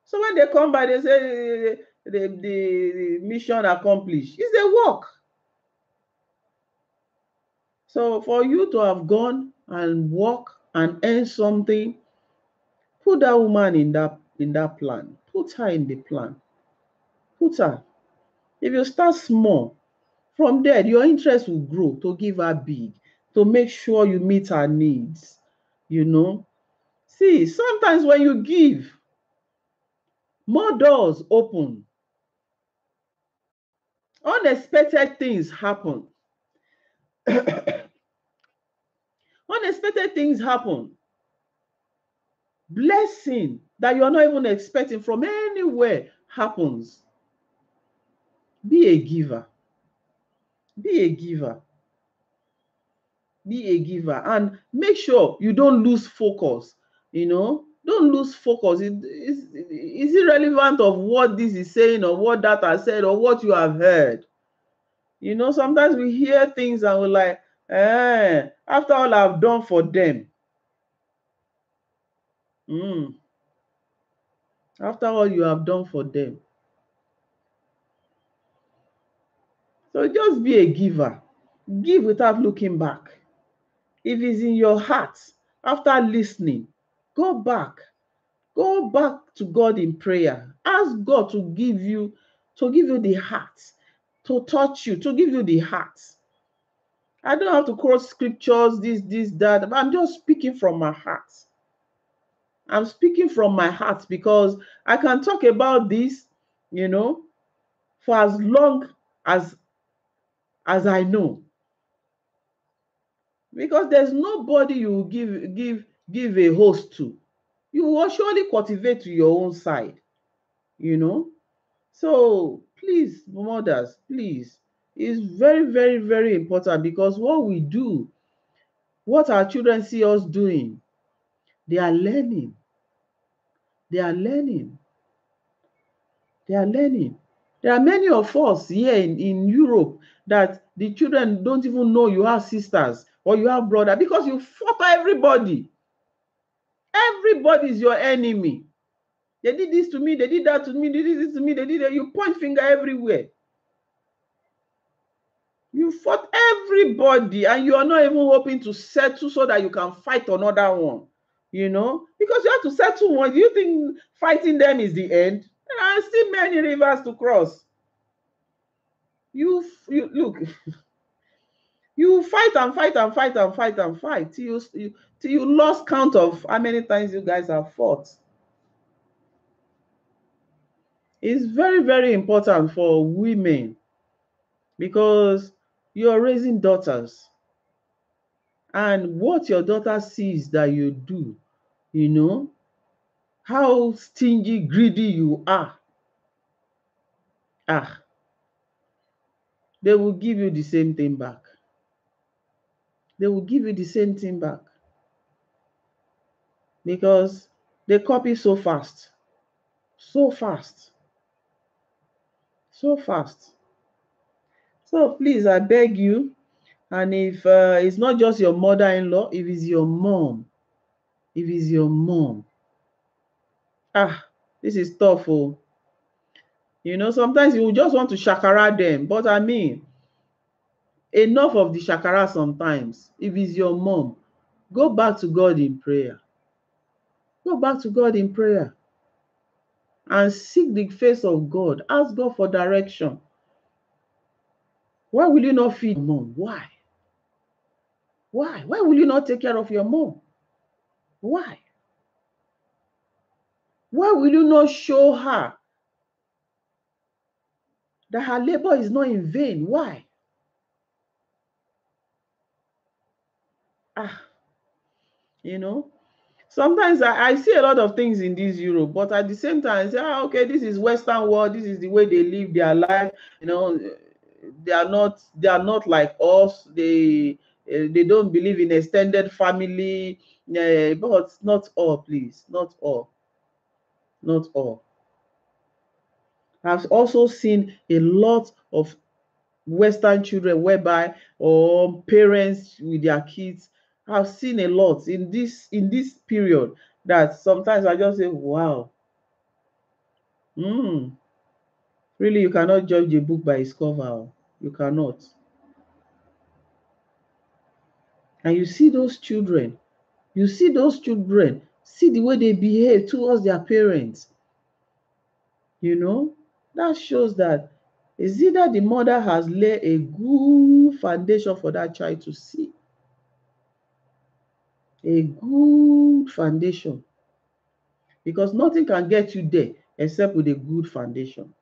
So when they come by, they say the mission accomplished. It's a work. So for you to have gone and work and earn something, put that woman in that plan. Put her in the plan. Put her. If you start small, from there your interest will grow to give her big, to make sure you meet her needs. See, sometimes when you give, more doors open. Unexpected things happen. Unexpected things happen. Blessing that you're not even expecting from anywhere happens. Be a giver. Be a giver. Be a giver. And make sure you don't lose focus. Don't lose focus. Is irrelevant of what this is saying or what that has said or what you have heard. Sometimes we hear things and we're like, after all I've done for them. After all you have done for them. So just be a giver. Give without looking back. If it's in your heart, after listening, go back. Go back to God in prayer. Ask God to give you the heart, to touch you, to give you the heart. I don't have to quote scriptures, this, that, but I'm just speaking from my heart. I'm speaking from my heart because I can talk about this, for as long as I know. Because there's nobody you will give a host to. You will surely cultivate to your own side. So please, mothers, please, it's very, very, very important because what we do, what our children see us doing, they are learning. They are learning. They are learning. There are many of us here in Europe that the children don't even know you have sisters or you have brothers because you fought everybody. Everybody is your enemy. They did this to me, they did that to me, they did this to me, they did that. You point finger everywhere. You fought everybody and you are not even hoping to settle so that you can fight another one, because you have to settle one. Do you think fighting them is the end? There are still many rivers to cross. You look, you fight and fight and fight and fight and fight till you lost count of how many times you guys have fought. It's very, very important for women because you're raising daughters. And what your daughter sees that you do, how stingy, greedy you are, they will give you the same thing back. they will give you the same thing back, because they copy so fast, so fast, so fast. So please, I beg you, and if it's not just your mother-in-law, if it's your mom, if it's your mom, this is tough. Oh, sometimes you just want to shakara them, but I mean, enough of the shakara. Sometimes if it's your mom, go back to God in prayer. Go back to God in prayer and seek the face of God. Ask God for direction. Why will you not feed your mom? Why? Why will you not take care of your mom? Why will you not show her that her labor is not in vain? Why? Sometimes I see a lot of things in this Europe, but at the same time I say, okay, this is Western world, this is the way they live their life. They are not like us. They don't believe in extended family. But not all, please, not all. I've also seen a lot of Western children whereby, or parents with their kids. I've seen a lot in this period, that sometimes I just say, wow. Really, you cannot judge a book by its cover. You cannot. And you see those children, see the way they behave towards their parents. That shows that it's either the mother has laid a good foundation for that child to see. A good foundation. Because nothing can get you there except with a good foundation.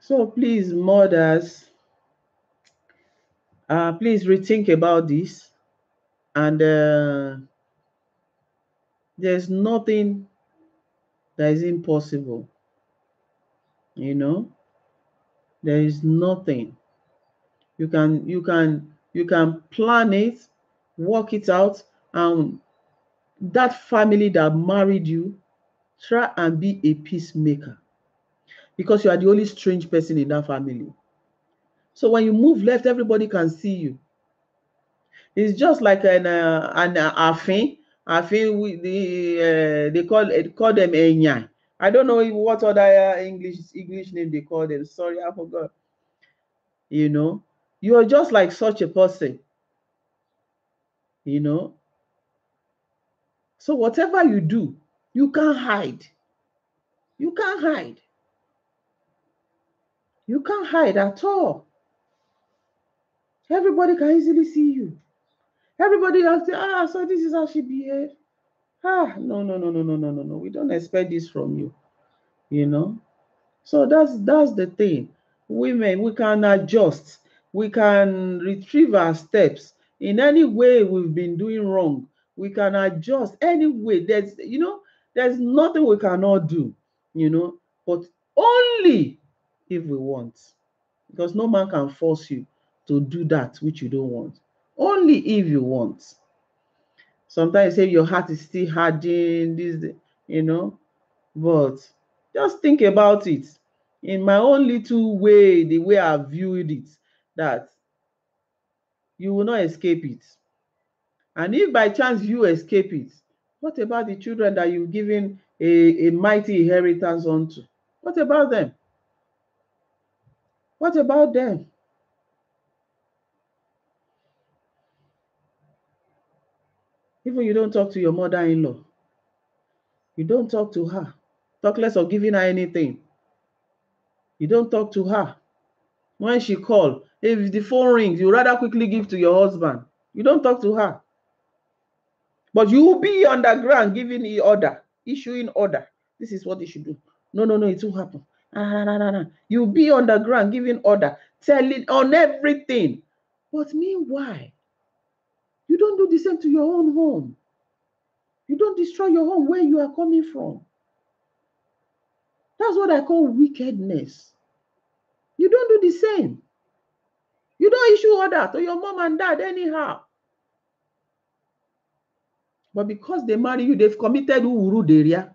So please, mothers, please rethink about this. And there's nothing that is impossible. There is nothing. You can plan it, work it out, and that family that married you, try and be a peacemaker, because you are the only strange person in that family. So when you move left, everybody can see you. It's just like an afin. Afin, they call them enya. I don't know what other English name they call them. Sorry, I forgot. You are just like such a person. So whatever you do, you can't hide. You can't hide. You can't hide at all. Everybody can easily see you. Everybody can say, so this is how she behaves. No. We don't expect this from you. So that's the thing. Women, we can adjust. We can retrieve our steps. In any way we've been doing wrong, we can adjust anyway. There's nothing we cannot do, but only if we want. Because no man can force you to do that which you don't want. Only if you want. Sometimes you say your heart is still hardening, but just think about it. In my own little way, the way I viewed it, that you will not escape it. And if by chance you escape it, what about the children that you've given a mighty inheritance unto? What about them? What about them? Even you don't talk to your mother-in-law. You don't talk to her. Talk less of giving her anything. You don't talk to her. When she calls, if the phone rings, you rather quickly give to your husband. You don't talk to her. But you will be underground giving the order, issuing order. This is what they should do. No, it won't happen. No. You'll be underground giving order, telling on everything. But meanwhile, you don't do the same to your own home. You don't destroy your home where you are coming from. That's what I call wickedness. You don't do the same. You don't issue order to your mom and dad anyhow. But because they marry you, they've committed uwuruderia.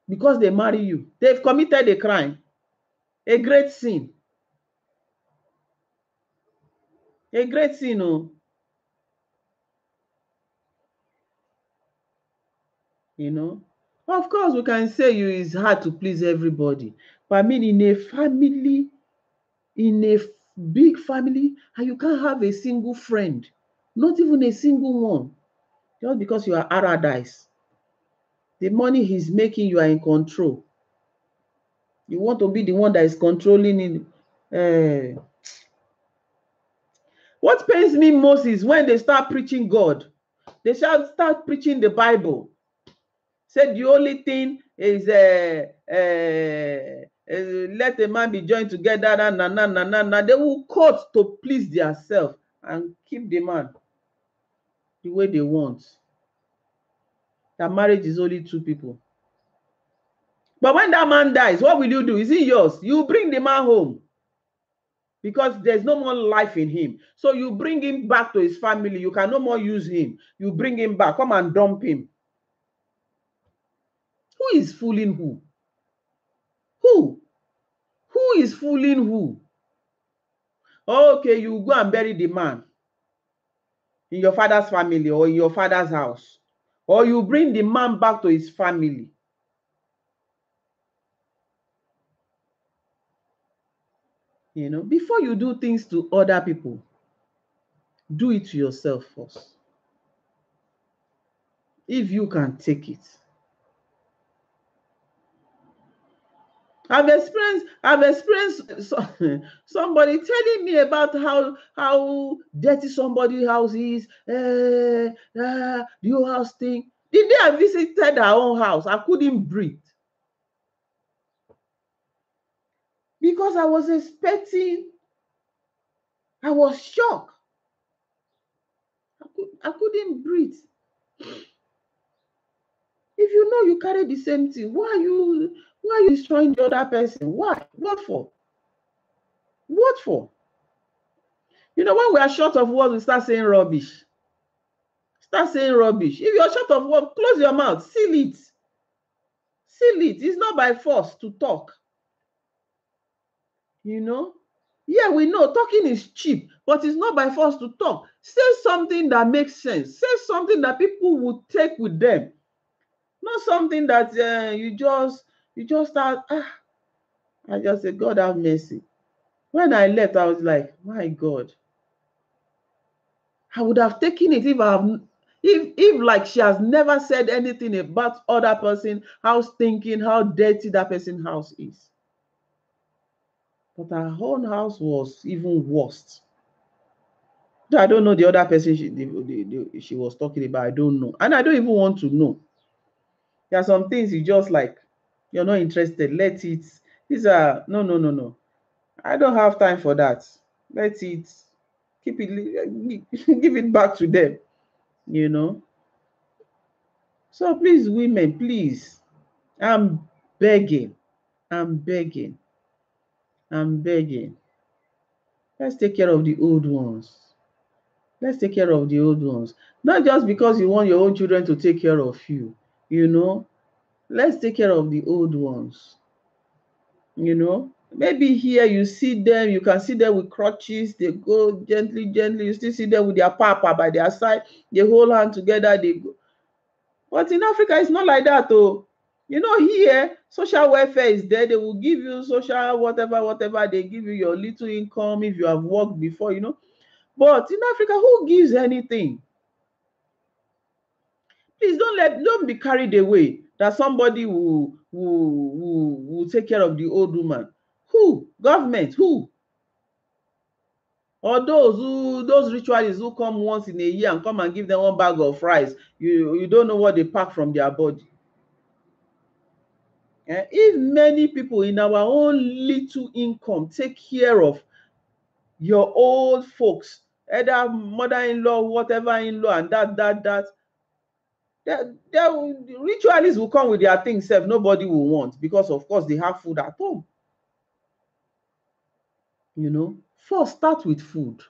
Because they marry you, they've committed a crime, a great sin. A great sin, oh. You know. Of course, we can say it's hard to please everybody. But I mean, in a family, in a big family, and you can't have a single friend, not even a single one, just because you are paradise. The money he's making, you are in control. You want to be the one that is controlling it. What pains me most is when they start preaching God. They shall start preaching the Bible. Said the only thing is let a man be joined together. They will cut to please themselves and keep the man the way they want. That marriage is only two people. But when that man dies, what will you do? Is he yours? You bring the man home because there's no more life in him. So you bring him back to his family. You can no more use him. You bring him back. Come and dump him. Who is fooling who? Who? Who is fooling who? Okay, you go and bury the man in your father's family or in your father's house, or you bring the man back to his family. You know, before you do things to other people, do it to yourself first. If you can take it. I've experienced somebody telling me about how dirty somebody's house is. The whole house thing. The day I visited our own house, I couldn't breathe. Because I was expecting, I was shocked. I couldn't breathe. If you know you carry the same thing, why are you destroying the other person? Why? What for? What for? You know, when we are short of words, we start saying rubbish. Start saying rubbish. If you're short of words, close your mouth, seal it. Seal it. It's not by force to talk. You know? Yeah, we know talking is cheap, but it's not by force to talk. Say something that makes sense. Say something that people will take with them. Not something that you just start. I just say, God have mercy. When I left, I was like, my God. I would have taken it if like she has never said anything about other person house thinking how dirty that person's house is. But her own house was even worse. I don't know the other person she was talking about. I don't know. And I don't even want to know. There are some things you just like, you're not interested. Let it. These are, no. I don't have time for that. Let it. Keep it, give it back to them. You know. So please, women, please. I'm begging. I'm begging. I'm begging. Let's take care of the old ones. Let's take care of the old ones. Not just because you want your own children to take care of you, you know. Let's take care of the old ones. You know, maybe here you see them, you can see them with crutches, they go gently, you still see them with their papa by their side, they hold hand together, they go. But in Africa, it's not like that, though. You know, here, social welfare is there. They will give you social whatever. They give you your little income if you have worked before, you know. But in Africa, who gives anything? Please don't be carried away that somebody will take care of the old woman. Who? Government? Who? Or those ritualists who come once in a year and come and give them one bag of rice. You don't know what they pack from their body. If many people in our own little income take care of your old folks, either mother-in-law, whatever in-law, and the ritualists will come with their things self. Nobody will want, because of course they have food at home. You know, First, start with food.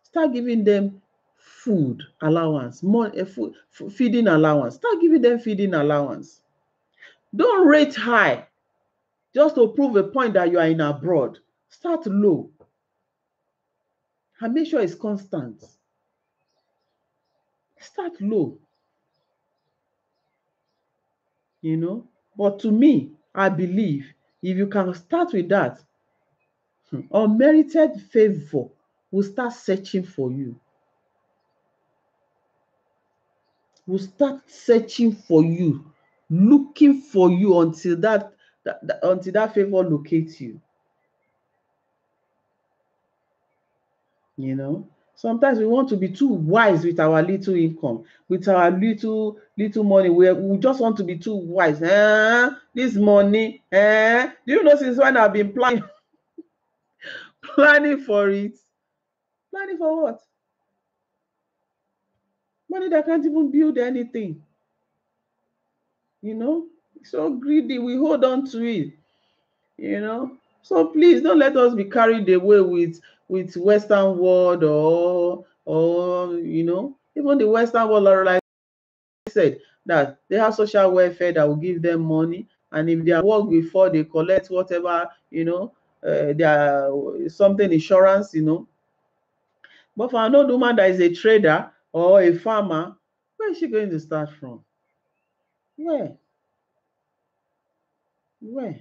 Start giving them food allowance, more food, feeding allowance. Start giving them feeding allowance. Don't rate high just to prove a point that you are in abroad. Start low and make sure it's constant. Start low, you know. But to me, I believe if you can start with that, unmerited favor will start searching for you. Will start searching for you, looking for you until that favor locates you. You know, sometimes we want to be too wise with our little income, with our little money. We just want to be too wise. This money, do you know since when I've been planning planning for it? Planning for what? Money that can't even build anything. You know, so greedy, we hold on to it. You know, so please don't let us be carried away with Western world, or you know, even the Western world are like said that they have social welfare that will give them money, and if they are work before they collect whatever, you know, their something insurance, you know. But for an old woman that is a trader or a farmer, where is she going to start from? Where? Where?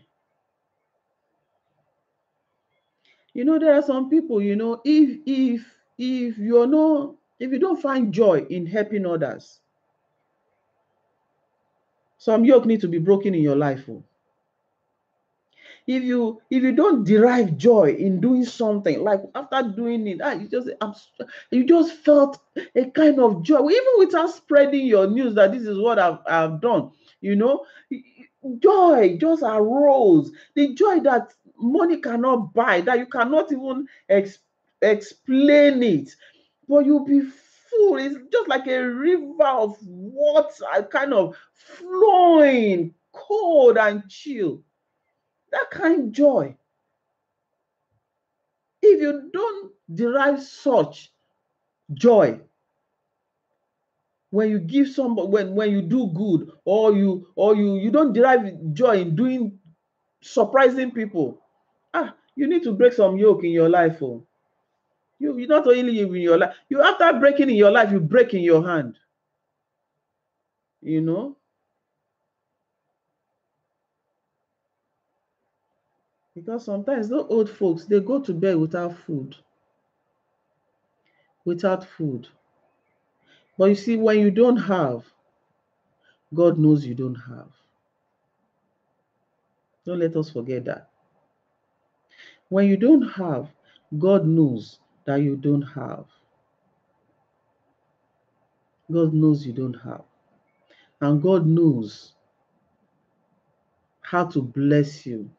You know, there are some people, you know, if you're not, if you don't find joy in helping others, some yoke need to be broken in your life. Oh. If you don't derive joy in doing something, like after doing it, you just felt a kind of joy, even without spreading your news that this is what I've done. You know, joy just arose. The joy that money cannot buy, that you cannot even explain it, but you'll be full. It's just like a river of water, kind of flowing, cold and chill. That kind of joy. If you don't derive such joy when you give somebody, when you do good, or you don't derive joy in doing surprising people, you need to break some yoke in your life. Oh, you not only live in your life, you after breaking in your life, you break in your hand. You know, because sometimes those old folks, they go to bed without food, without food. But you see, when you don't have, God knows you don't have. Don't let us forget that. When you don't have, God knows that you don't have. God knows you don't have. And God knows how to bless you.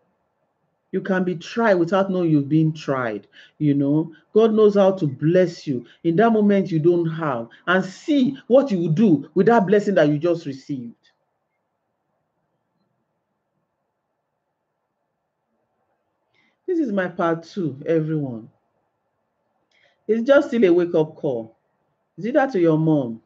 You can be tried without knowing you've been tried. You know, God knows how to bless you in that moment you don't have, and see what you will do with that blessing that you just received. This is my part 2, everyone. It's just still a wake-up call. Is it that to your mom?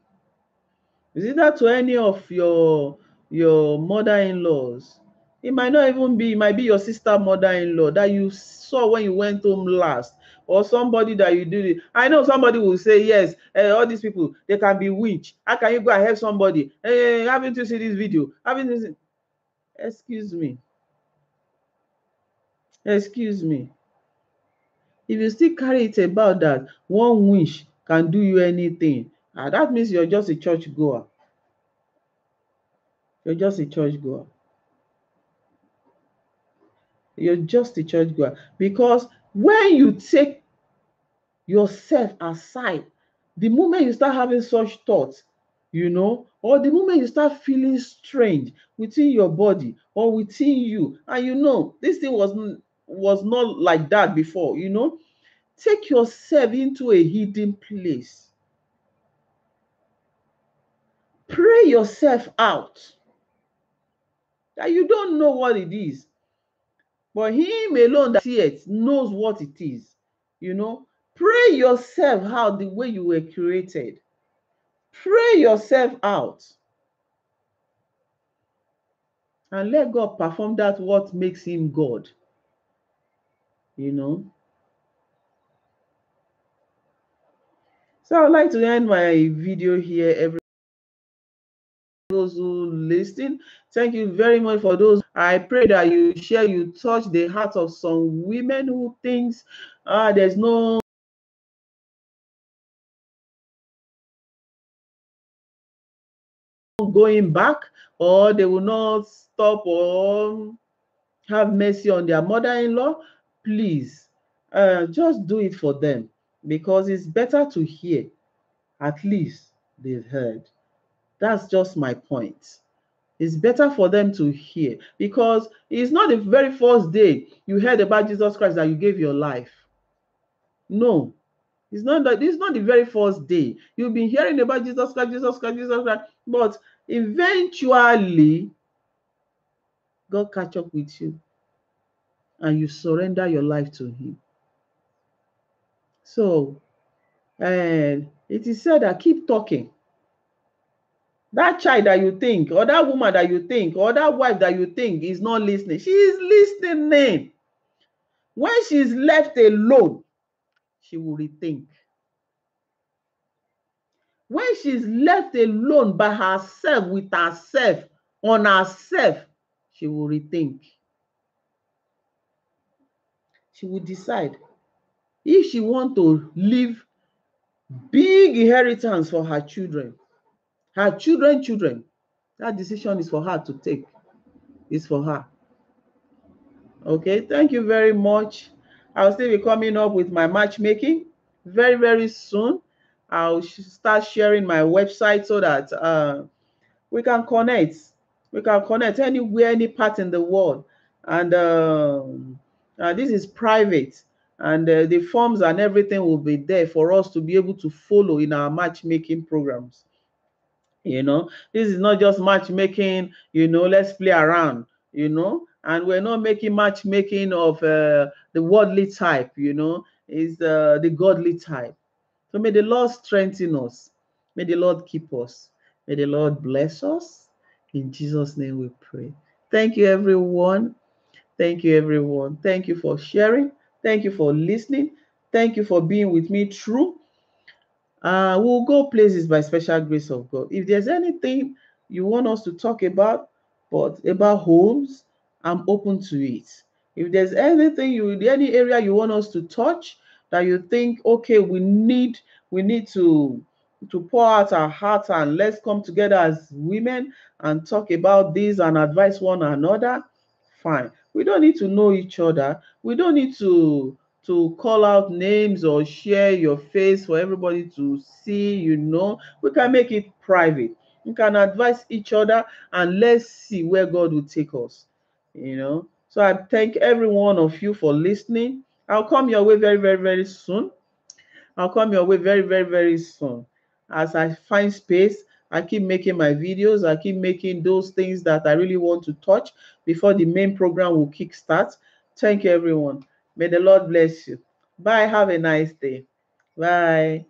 Is it that to any of your mother-in-laws? It might not even be, it might be your sister mother-in-law that you saw when you went home last, or somebody that you did it. I know somebody will say, yes, all these people, they can be witch. How can you go and help somebody? Hey, haven't you seen this video? Haven't you seen? Excuse me. Excuse me. If you still carry it about that one wish can do you anything, that means you're just a church goer. You're just a church goer. You're just a church goer. Because when you take yourself aside, the moment you start having such thoughts, you know, or the moment you start feeling strange within your body or within you, and you know this thing was not like that before, you know, take yourself into a hidden place. Pray yourself out that you don't know what it is. But him alone that sees it knows what it is. You know, pray yourself out the way you were created. Pray yourself out. And let God perform that what makes him God. You know. So I'd like to end my video here, everyone. Those who listen, thank you very much for those. I pray that you share, you touch the heart of some women who thinks there's no going back, or they will not stop or have mercy on their mother-in-law. Please, just do it for them, because it's better to hear. At least they've heard. That's just my point. It's better for them to hear, because it's not the very first day you heard about Jesus Christ that you gave your life. No, it's not that. It's not the very first day you've been hearing about Jesus Christ, Jesus Christ, Jesus Christ, but eventually God catch up with you and you surrender your life to him. So, and it is said that keep talking. That child that you think, or that woman that you think, or that wife that you think is not listening, she is listening. When she's left alone, she will rethink. When she's left alone by herself, with herself, on herself, she will rethink. She will decide if she wants to leave big inheritance for her children, her children. That decision is for her to take. It's for her. Okay, thank you very much. I'll still be coming up with my matchmaking very, very soon. I'll start sharing my website so that we can connect. We can connect anywhere, any part in the world. And this is private. And the forms and everything will be there for us to be able to follow in our matchmaking programs. You know, this is not just matchmaking, let's play around, and we're not making matchmaking of the worldly type, is the godly type. So may the Lord strengthen us. May the Lord keep us. May the Lord bless us. In Jesus' name we pray. Thank you, everyone. Thank you, everyone. Thank you for sharing. Thank you for listening. Thank you for being with me through. We'll go places by special grace of God. If there's anything you want us to talk about, but about homes, I'm open to it. If there's anything any area you want us to touch that you think, okay, we need to pour out our hearts and let's come together as women and talk about this and advise one another, fine. We don't need to know each other. We don't need to call out names or share your face for everybody to see. We can make it private. We can advise each other and let's see where God will take us. So I thank every one of you for listening. I'll come your way very, very, very soon. I'll come your way very, very, very soon. As I find space, I keep making my videos. I keep making those things that I really want to touch before the main program will kickstart. Thank you, everyone. May the Lord bless you. Bye. Have a nice day. Bye.